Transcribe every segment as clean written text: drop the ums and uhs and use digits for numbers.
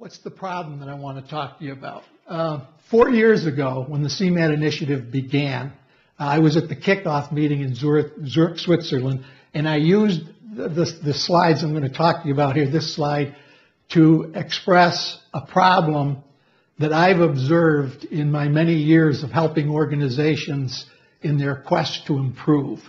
What's the problem that I want to talk to you about? 4 years ago, when the SEMAT initiative began, I was at the kickoff meeting in Zurich, Switzerland, and I used the slides I'm going to talk to you about here, this slide, to express a problem that I've observed in my many years of helping organizations in their quest to improve.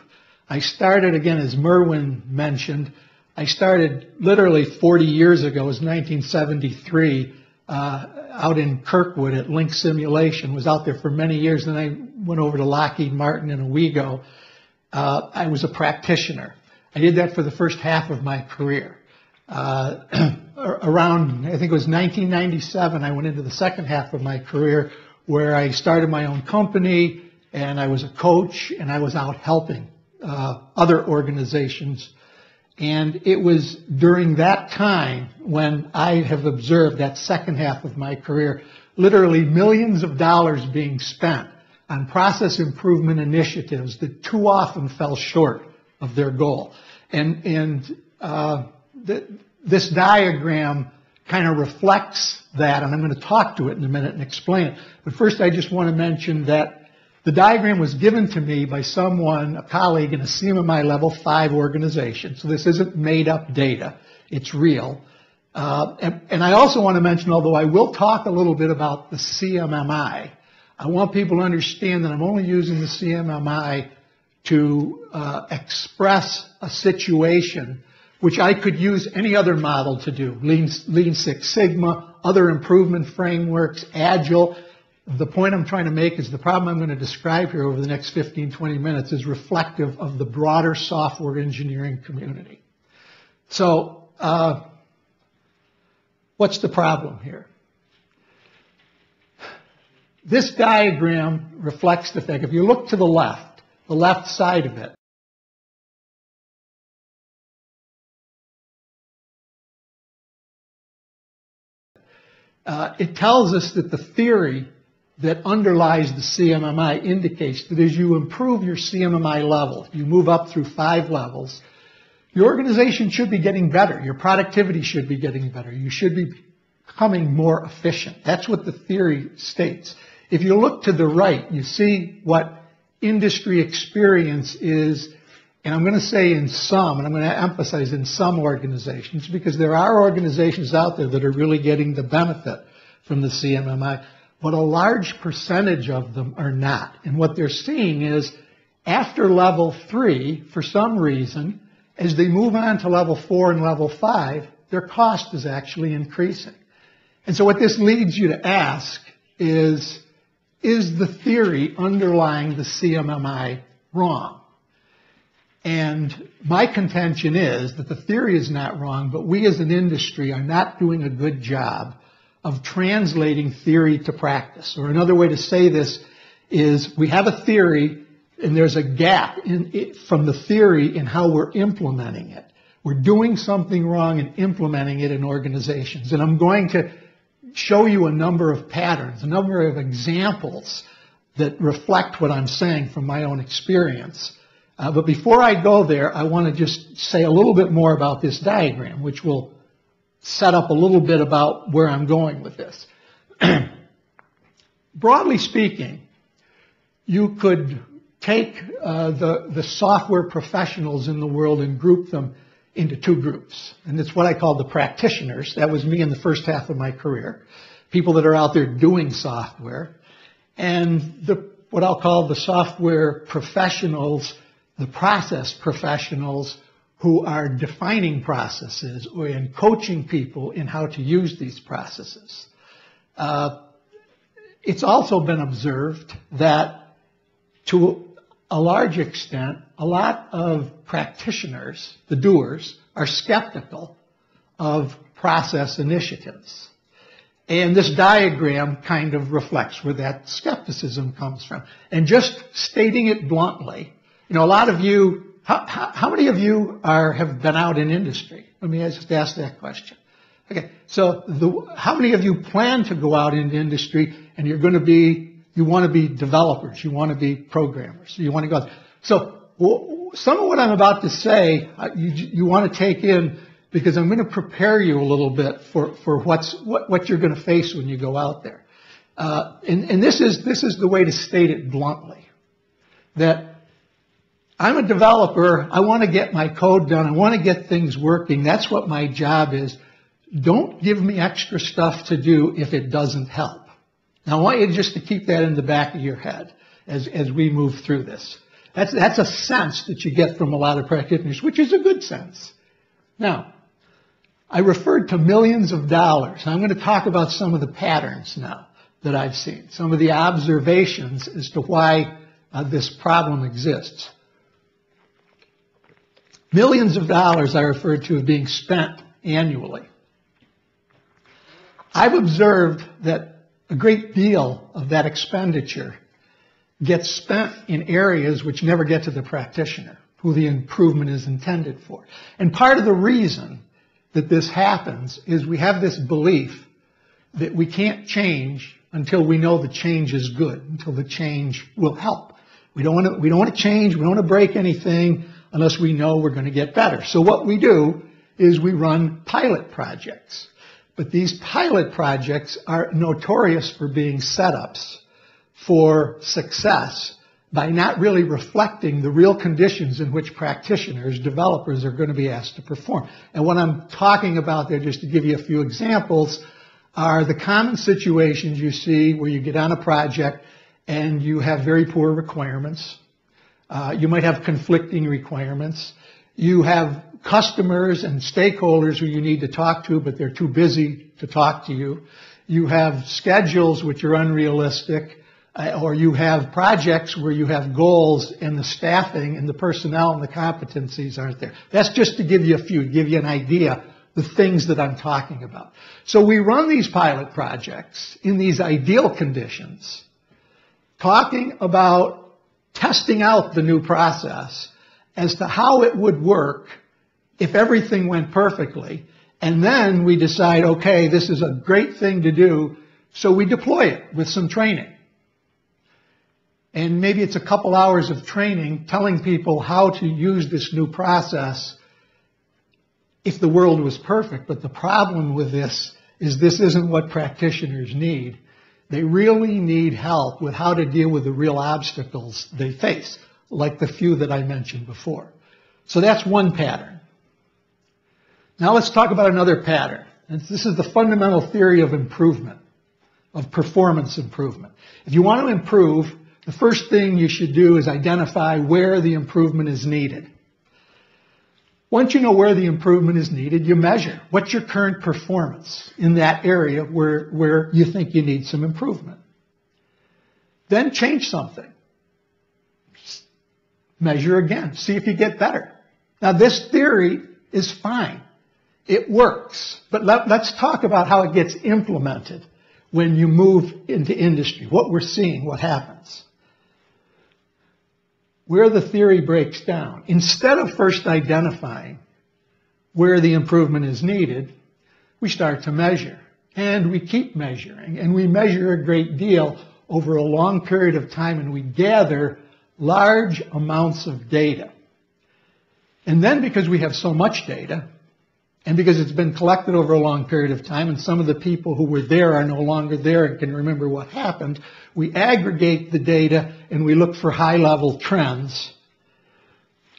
I started, again, as Merwin mentioned, I started literally 40 years ago. It was 1973, out in Kirkwood at Link Simulation. Was out there for many years. Then I went over to Lockheed Martin in Owego. I was a practitioner. I did that for the first half of my career. Around, I think it was 1997, I went into the second half of my career where I started my own company, and I was a coach, and I was out helping other organizations. And it was during that time when I have observed that second half of my career, literally millions of dollars being spent on process improvement initiatives that too often fell short of their goal. This diagram kind of reflects that, and I'm going to talk to it in a minute and explain it. But first, I just want to mention that the diagram was given to me by someone, a colleague in a CMMI level 5 organization. So this isn't made up data. It's real. And I also want to mention, although I will talk a little bit about the CMMI, I want people to understand that I'm only using the CMMI to express a situation which I could use any other model to do. Lean Six Sigma, other improvement frameworks, Agile. The point I'm trying to make is the problem I'm going to describe here over the next 15, 20 minutes is reflective of the broader software engineering community. So, what's the problem here? This diagram reflects the fact, if you look to the left side of it, it tells us that the theory that underlies the CMMI indicates that as you improve your CMMI level, you move up through 5 levels, your organization should be getting better. Your productivity should be getting better. You should be becoming more efficient. That's what the theory states. If you look to the right, you see what industry experience is, and I'm going to say in some, and I'm going to emphasize in some organizations, because there are organizations out there that are really getting the benefit from the CMMI, but a large percentage of them are not. And what they're seeing is after level 3, for some reason, as they move on to level 4 and level 5, their cost is actually increasing. And so what this leads you to ask is the theory underlying the CMMI wrong? And my contention is that the theory is not wrong, but we as an industry are not doing a good job of translating theory to practice. Or another way to say this is we have a theory and there's a gap from the theory in how we're implementing it. We're doing something wrong and implementing it in organizations. And I'm going to show you a number of patterns, a number of examples that reflect what I'm saying from my own experience. But before I go there, I want to just say a little bit more about this diagram, which will set up a little bit about where I'm going with this. Broadly speaking, you could take the software professionals in the world and group them into 2 groups. And it's what I call the practitioners. That was me in the first half of my career. People that are out there doing software. And what I'll call the software professionals, the process professionals who are defining processes and coaching people in how to use these processes. It's also been observed that to a large extent, a lot of practitioners, the doers, are skeptical of process initiatives. And this diagram kind of reflects where that skepticism comes from. And just stating it bluntly, you know, a lot of you, how many of you have been out in industry? Let me just ask that question. Okay, so how many of you plan to go out into industry and you want to be developers, you want to be programmers, you want to go. So some of what I'm about to say, you want to take in because I'm going to prepare you a little bit for what you're going to face when you go out there. And this is the way to state it bluntly, that I'm a developer. I want to get my code done. I want to get things working. That's what my job is. Don't give me extra stuff to do if it doesn't help. Now, I want you just to keep that in the back of your head as we move through this. That's a sense that you get from a lot of practitioners, which is a good sense. Now, I referred to millions of dollars. I'm going to talk about some of the patterns now that I've seen, some of the observations as to why this problem exists. Millions of dollars I referred to as being spent annually. I've observed that a great deal of that expenditure gets spent in areas which never get to the practitioner, who the improvement is intended for. And part of the reason that this happens is we have this belief that we can't change until we know the change is good, until the change will help. We don't want to change, we don't want to break anything unless we know we're going to get better. So what we do is we run pilot projects. But these pilot projects are notorious for being setups for success by not really reflecting the real conditions in which practitioners, developers, are going to be asked to perform. And what I'm talking about there, just to give you a few examples, are the common situations you see where you get on a project and you have very poor requirements. You might have conflicting requirements. You have customers and stakeholders who you need to talk to, but they're too busy to talk to you. You have schedules which are unrealistic, or you have projects where you have goals and the staffing and the personnel and the competencies aren't there. That's just to give you a few, give you an idea, the things that I'm talking about. So we run these pilot projects in these ideal conditions, talking about testing out the new process as to how it would work if everything went perfectly. And then we decide, okay, this is a great thing to do, so we deploy it with some training. And maybe it's a couple hours of training telling people how to use this new process if the world was perfect. But the problem with this isn't what practitioners need. They really need help with how to deal with the real obstacles they face, like the few that I mentioned before. So that's one pattern. Now let's talk about another pattern. And this is the fundamental theory of improvement, of performance improvement. If you want to improve, the first thing you should do is identify where the improvement is needed. Once you know where the improvement is needed, you measure. What's your current performance in that area where you think you need some improvement? Then change something. Measure again. See if you get better. Now, this theory is fine. It works. But let's talk about how it gets implemented when you move into industry, what we're seeing, what happens. Where the theory breaks down, instead of first identifying where the improvement is needed, we start to measure. And we keep measuring. And we measure a great deal over a long period of time, and we gather large amounts of data. And then because we have so much data, and because it's been collected over a long period of time, and some of the people who were there are no longer there and can remember what happened, we aggregate the data and we look for high-level trends.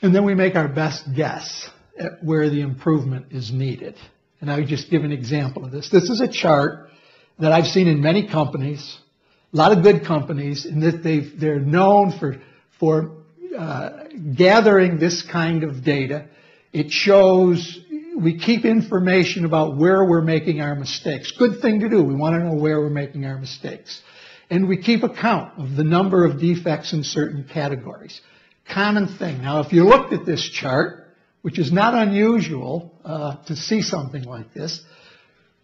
And then we make our best guess at where the improvement is needed. And I would just give an example of this. This is a chart that I've seen in many companies, a lot of good companies, in that they're known for gathering this kind of data. It shows we keep information about where we're making our mistakes. Good thing to do. We want to know where we're making our mistakes. And we keep account of the number of defects in certain categories. Common thing. Now, if you looked at this chart, which is not unusual to see something like this,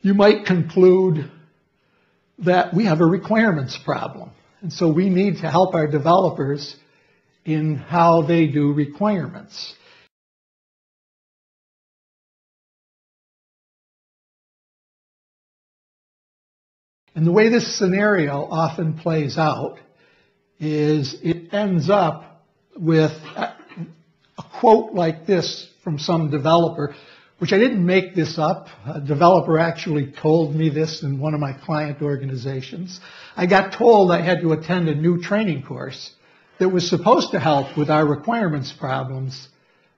you might conclude that we have a requirements problem. And so we need to help our developers in how they do requirements. And the way this scenario often plays out is it ends up with a quote like this from some developer which I didn't make this up. A developer actually told me this in one of my client organizations. I got told I had to attend a new training course that was supposed to help with our requirements problems,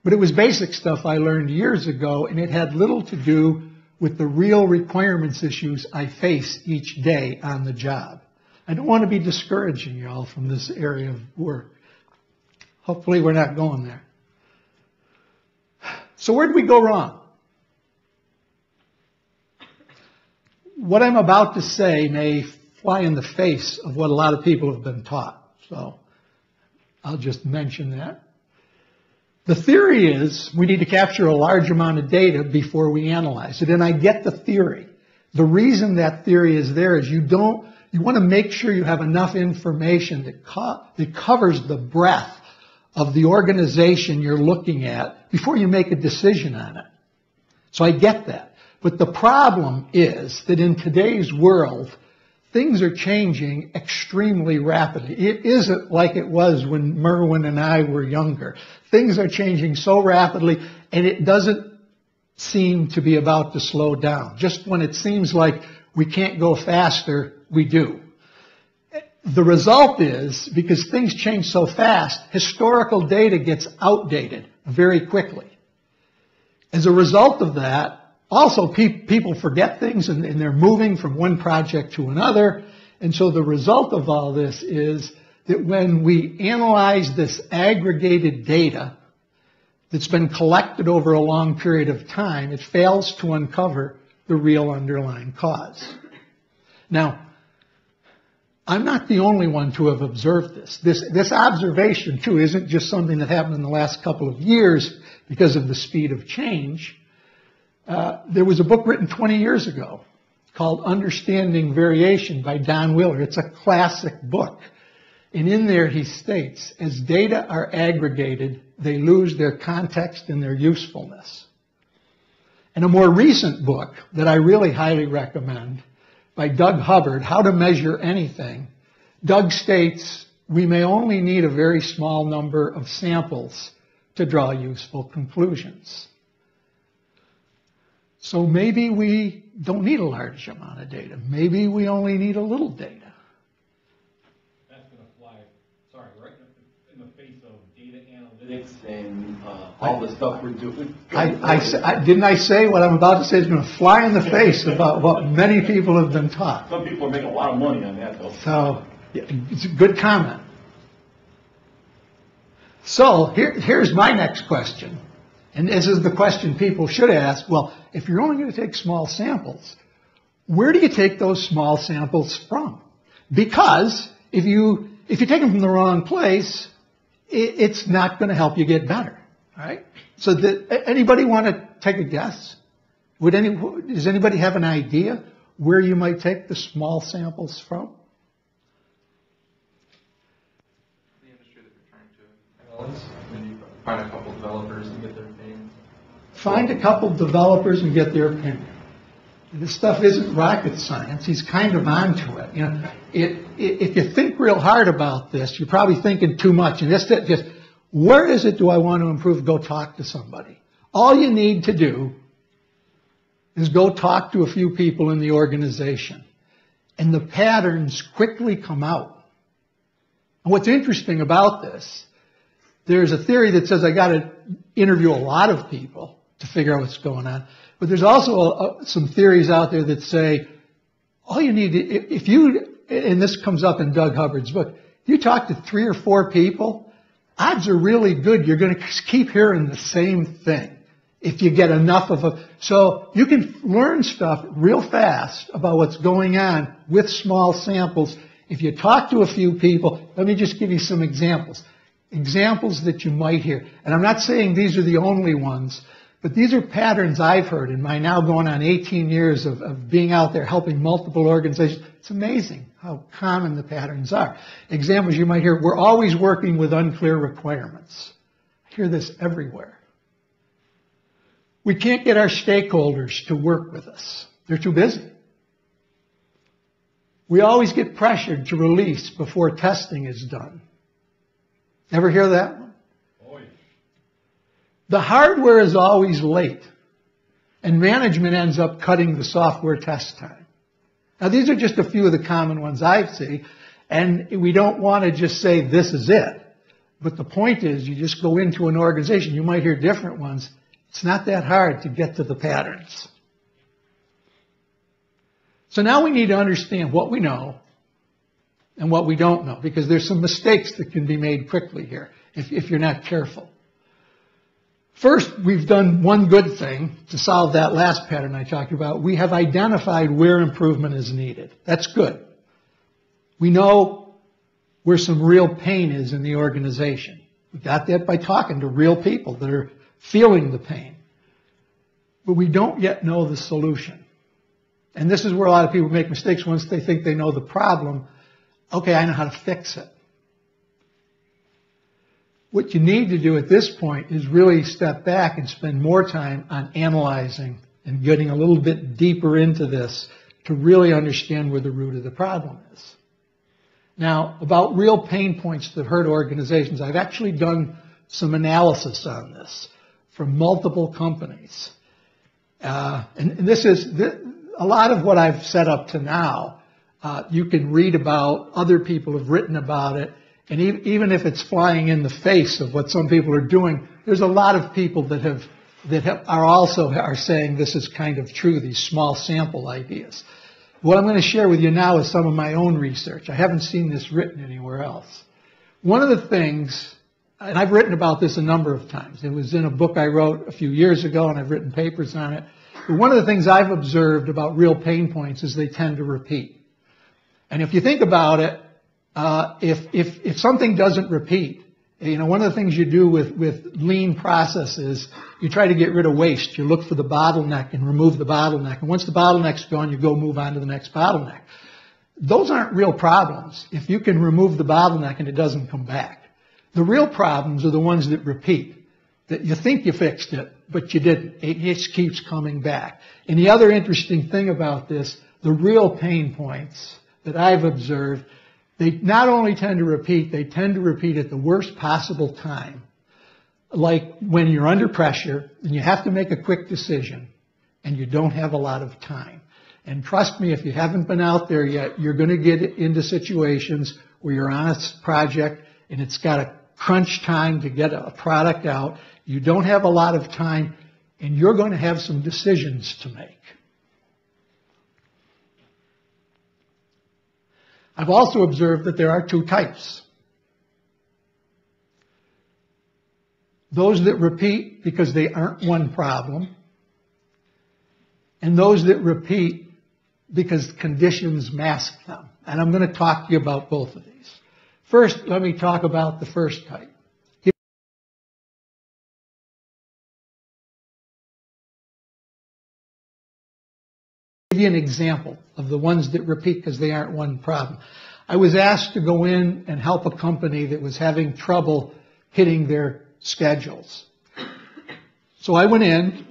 but it was basic stuff I learned years ago, and it had little to do with the real requirements issues I face each day on the job. I don't want to be discouraging y'all from this area of work. Hopefully we're not going there. So where did we go wrong? What I'm about to say may fly in the face of what a lot of people have been taught. So I'll just mention that. The theory is we need to capture a large amount of data before we analyze it. And I get the theory. The reason that theory is there is you want to make sure you have enough information that covers the breadth of the organization you're looking at before you make a decision on it. So I get that. But the problem is that in today's world, things are changing extremely rapidly. It isn't like it was when Merwin and I were younger. Things are changing so rapidly, and it doesn't seem to be about to slow down. Just when it seems like we can't go faster, we do. The result is, because things change so fast, historical data gets outdated very quickly. As a result of that, also people forget things and they're moving from one project to another. And so the result of all this is that when we analyze this aggregated data that's been collected over a long period of time, it fails to uncover the real underlying cause. Now, I'm not the only one to have observed this. This observation, too, isn't just something that happened in the last couple of years because of the speed of change. There was a book written 20 years ago called Understanding Variation by Don Wheeler. It's a classic book. And in there he states, as data are aggregated, they lose their context and their usefulness. And a more recent book that I really highly recommend by Doug Hubbard, How to Measure Anything, Doug states, we may only need a very small number of samples to draw useful conclusions. So maybe we don't need a large amount of data. Maybe we only need a little data. That's going to fly, right in the face of data analytics and all the stuff we're doing. Didn't I say what I'm about to say is going to fly in the face about what many people have been taught? Some people are making a lot of money on that, though. So it's a good comment. So here's my next question. And this is the question people should ask. Well, if you're only going to take small samples, where do you take those small samples from? Because if you take them from the wrong place, it's not going to help you get better, right? So anybody want to take a guess? Does anybody have an idea where you might take the small samples from? The industry that you're trying to analyze, and you find a couple developers and get their opinion. Find a couple developers and get their opinion. This stuff isn't rocket science. He's kind of onto it. You know, if you think real hard about this, you're probably thinking too much. And just where is it do I want to improve? Go talk to somebody. All you need to do is go talk to a few people in the organization. And the patterns quickly come out. And what's interesting about this, there's a theory that says I got to interview a lot of people to figure out what's going on. But there's also some theories out there that say all you need, if you, and this comes up in Doug Hubbard's book, if you talk to 3 or 4 people, odds are really good you're going to keep hearing the same thing if you get enough of a, so you can learn stuff real fast about what's going on with small samples. If you talk to a few people, let me just give you some examples. Examples that you might hear. And I'm not saying these are the only ones, but these are patterns I've heard in my now going on 18 years of being out there helping multiple organizations. It's amazing how common the patterns are. Examples you might hear, we're always working with unclear requirements. I hear this everywhere. We can't get our stakeholders to work with us. They're too busy. We always get pressured to release before testing is done. Ever hear that one? Oh, yeah. The hardware is always late. and management ends up cutting the software test time. Now, these are just a few of the common ones I see, and we don't want to just say this is it. But the point is, you just go into an organization, you might hear different ones. It's not that hard to get to the patterns. So now we need to understand what we know and what we don't know, because there's some mistakes that can be made quickly here if you're not careful. First, we've done one good thing to solve that last pattern I talked about. We have identified where improvement is needed. That's good. We know where some real pain is in the organization. We got that by talking to real people that are feeling the pain. But we don't yet know the solution. And this is where a lot of people make mistakes once they think they know the problem. Okay, I know how to fix it. What you need to do at this point is really step back and spend more time on analyzing and getting a little bit deeper into this to really understand where the root of the problem is. Now, about real pain points that hurt organizations, I've actually done some analysis on this from multiple companies. And this is a lot of what I've said up to now. You can read about, other people have written about it, and even if it's flying in the face of what some people are doing, there's a lot of people that are saying this is kind of true, these small sample ideas. What I'm going to share with you now is some of my own research. I haven't seen this written anywhere else. One of the things, and I've written about this a number of times. It was in a book I wrote a few years ago, and I've written papers on it. But one of the things I've observed about real pain points is they tend to repeat. And if you think about it, if something doesn't repeat, you know, one of the things you do with lean processes, you try to get rid of waste. You look for the bottleneck and remove the bottleneck. And once the bottleneck's gone, you go move on to the next bottleneck. Those aren't real problems if you can remove the bottleneck and it doesn't come back. The real problems are the ones that repeat, that you think you fixed it, but you didn't. It just keeps coming back. And the other interesting thing about this, the real pain points that I've observed, they not only tend to repeat, they tend to repeat at the worst possible time. Like when you're under pressure and you have to make a quick decision and you don't have a lot of time. And trust me, if you haven't been out there yet, you're going to get into situations where you're on a project and it's got a crunch time to get a product out. You don't have a lot of time and you're going to have some decisions to make. I've also observed that there are two types. Those that repeat because they aren't one problem, and those that repeat because conditions mask them. And I'm going to talk to you about both of these. First, let me talk about the first type. Give you an example of the ones that repeat because they aren't one problem. I was asked to go in and help a company that was having trouble hitting their schedules. So I went in,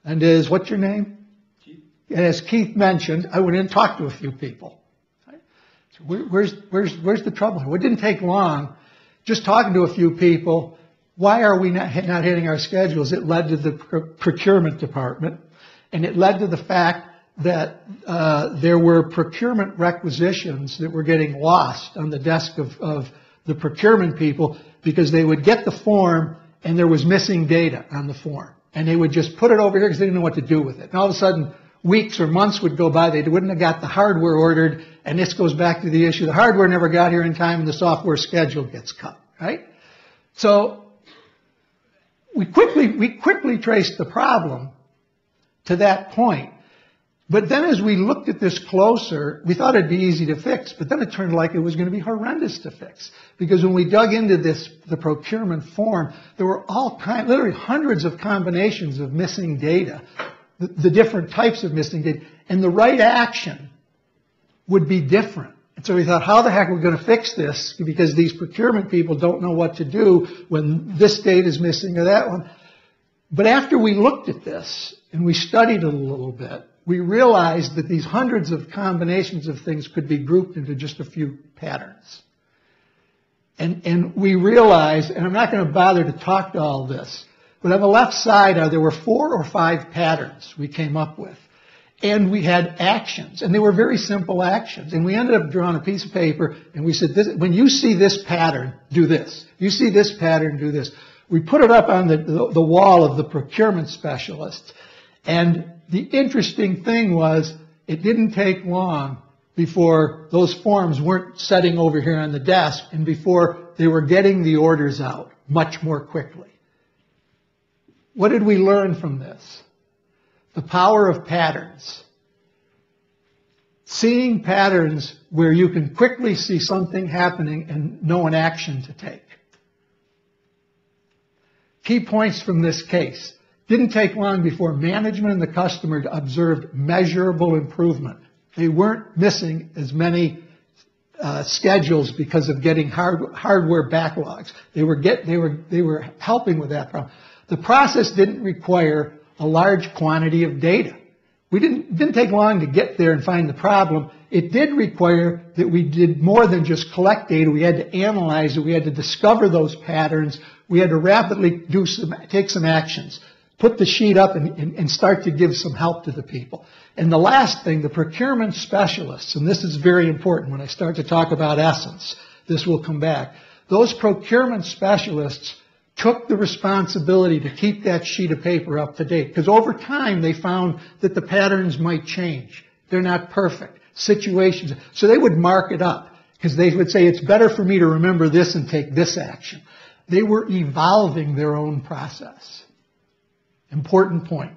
and what's your name? Keith. And as Keith mentioned, I went in and talked to a few people. So where's the trouble here? Well, it didn't take long. Just talking to a few people, why are we not hitting our schedules? It led to the procurement department, and it led to the fact that there were procurement requisitions that were getting lost on the desk of the procurement people because they would get the form and there was missing data on the form. And they would just put it over here because they didn't know what to do with it. And all of a sudden, weeks or months would go by, they wouldn't have got the hardware ordered, and this goes back to the issue. The hardware never got here in time and the software schedule gets cut, right? So we quickly traced the problem to that point. But then as we looked at this closer, we thought it'd be easy to fix, but then it turned like it was going to be horrendous to fix. Because when we dug into the procurement form, there were literally hundreds of combinations of missing data, the different types of missing data, and the right action would be different. And so we thought, how the heck are we going to fix this? Because these procurement people don't know what to do when this data is missing or that one. But after we looked at this and we studied it a little bit, we realized that these hundreds of combinations of things could be grouped into just a few patterns. And we realized, and I'm not going to bother to talk to all this, But on the left side, there were 4 or 5 patterns we came up with. And we had actions, and they were very simple actions. And we ended up drawing a piece of paper, and we said, when you see this pattern, do this. You see this pattern, do this. We put it up on the wall of the procurement specialists. And the interesting thing was, it didn't take long before those forms weren't sitting over here on the desk and before they were getting the orders out much more quickly. What did we learn from this? The power of patterns. Seeing patterns where you can quickly see something happening and know an action to take. Key points from this case. Didn't take long before management and the customer observed measurable improvement. They weren't missing as many schedules because of getting hardware backlogs. They were helping with that problem. The process didn't require a large quantity of data. It didn't take long to get there and find the problem. It did require that we did more than just collect data. We had to analyze it. We had to discover those patterns. We had to rapidly take some actions, put the sheet up and start to give some help to the people. And the last thing, the procurement specialists, and this is very important when I start to talk about Essence, this will come back. Those procurement specialists took the responsibility to keep that sheet of paper up to date, because over time they found that the patterns might change. They're not perfect. Situations. So they would mark it up, because they would say, it's better for me to remember this and take this action. They were evolving their own process. Important point.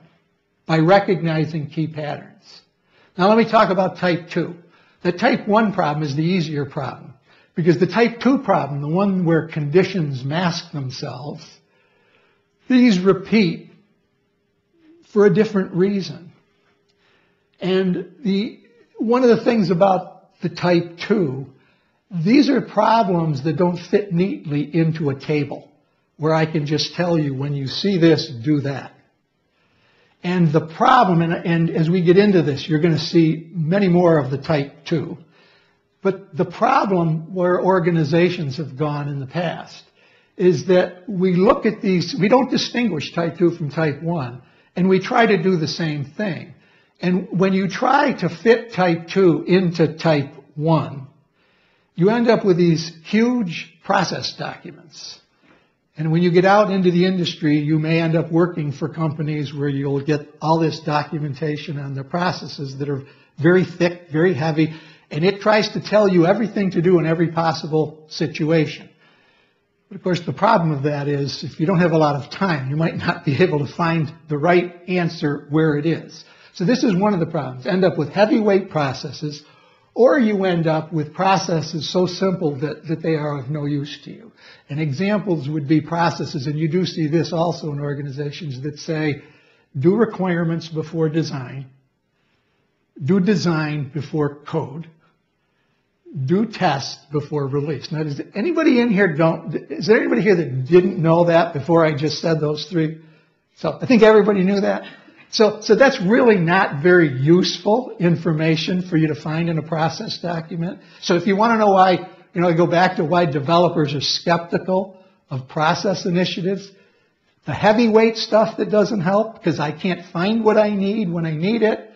By recognizing key patterns. Now let me talk about type 2. The type 1 problem is the easier problem. Because the type 2 problem, the one where conditions mask themselves, these repeat for a different reason. And one of the things about the type 2, these are problems that don't fit neatly into a table where I can just tell you, when you see this, do that. And the problem, and as we get into this, you're going to see many more of the type 2. But the problem where organizations have gone in the past is that we look at these, we don't distinguish type 2 from type 1, and we try to do the same thing. And when you try to fit type 2 into type 1, you end up with these huge process documents. And when you get out into the industry, you may end up working for companies where you'll get all this documentation on their processes that are very thick, very heavy, and it tries to tell you everything to do in every possible situation. But of course, the problem of that is, if you don't have a lot of time, you might not be able to find the right answer where it is. So this is one of the problems. End up with heavyweight processes, or you end up with processes so simple that they are of no use to you. And examples would be processes, and you do see this also in organizations that say, do requirements before design, do design before code, do test before release. Now, is there anybody in here that didn't know that before I just said those three? So I think everybody knew that. So that's really not very useful information for you to find in a process document. So if you want to know why, I go back to why developers are skeptical of process initiatives, the heavyweight stuff that doesn't help because I can't find what I need when I need it,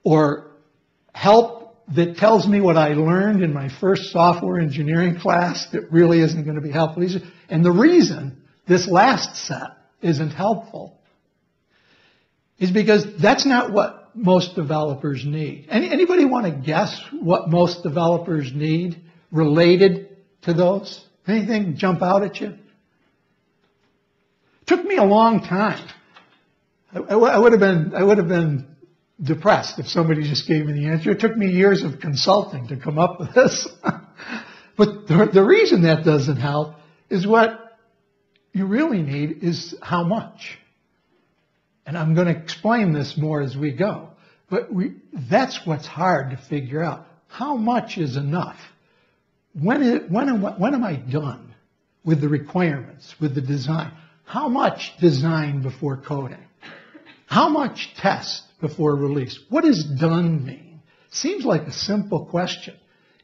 or help that tells me what I learned in my first software engineering class that really isn't going to be helpful. And the reason this last set isn't helpful is because that's not what most developers need. Anybody want to guess what most developers need related to those? Anything jump out at you? It took me a long time. I would have been depressed if somebody just gave me the answer. It took me years of consulting to come up with this. But the reason that doesn't help is what you really need is how much. And I'm going to explain this more as we go. But that's what's hard to figure out. How much is enough? When am I done with the requirements, with the design? How much design before coding? How much test before release? What does done mean? Seems like a simple question.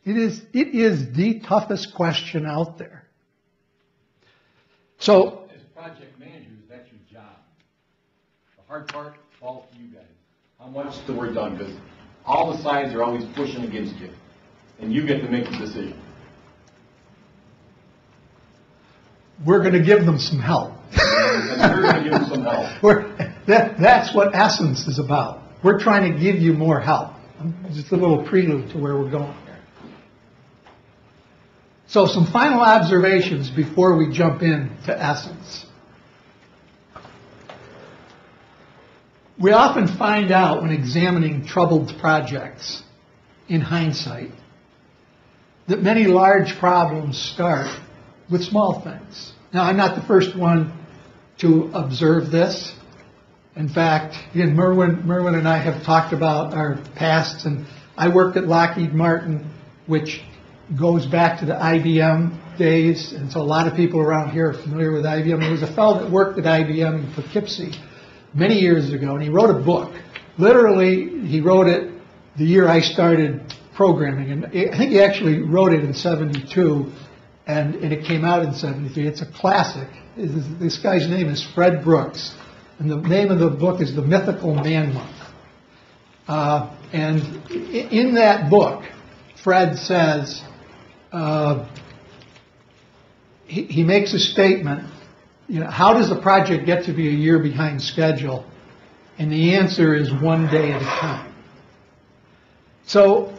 It is the toughest question out there. So, as project managers, hard part falls to you guys. How much till we're done? Because all the sides are always pushing against you, and you get to make the decision. We're going to give them some help. And you're going to give them some help. That's what Essence is about. We're trying to give you more help. Just a little prelude to where we're going here. So some final observations before we jump into Essence. We often find out when examining troubled projects, in hindsight, that many large problems start with small things. Now, I'm not the first one to observe this. In fact, Merwin and I have talked about our pasts, and I worked at Lockheed Martin, which goes back to the IBM days, and so a lot of people around here are familiar with IBM. There was a fellow that worked at IBM in Poughkeepsie many years ago, and he wrote a book. Literally, he wrote it the year I started programming, and I think he actually wrote it in '72, and it came out in '73. It's a classic. This guy's name is Fred Brooks, and the name of the book is The Mythical Man Month. And in that book, Fred says, he makes a statement, how does the project get to be a year behind schedule? And the answer is one day at a time. So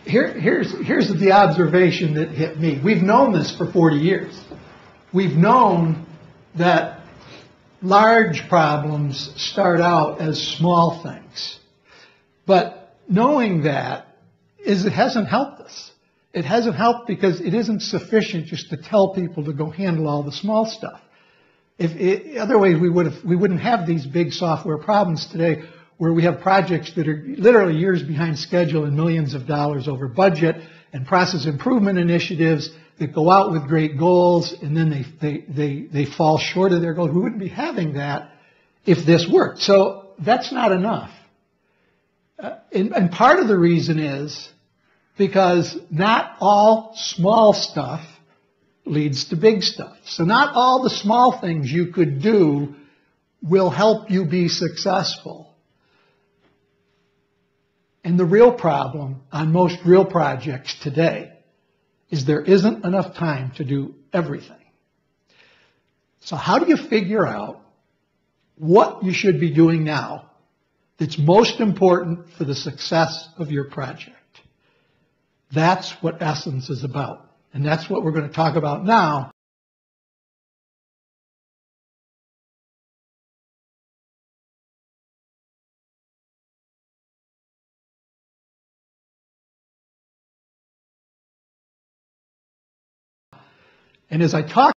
here's the observation that hit me. We've known this for 40 years. We've known that large problems start out as small things. But knowing that it hasn't helped us. It hasn't helped because it isn't sufficient just to tell people to go handle all the small stuff. Otherwise, we wouldn't have these big software problems today where we have projects that are literally years behind schedule and millions of dollars over budget, and process improvement initiatives that go out with great goals and then they fall short of their goals. We wouldn't be having that if this worked. So that's not enough. And part of the reason is because not all small stuff leads to big stuff. So not all the small things you could do will help you be successful. And the real problem on most real projects today is there isn't enough time to do everything. So how do you figure out what you should be doing now that's most important for the success of your project? That's what Essence is about. And that's what we're going to talk about now. And as I talk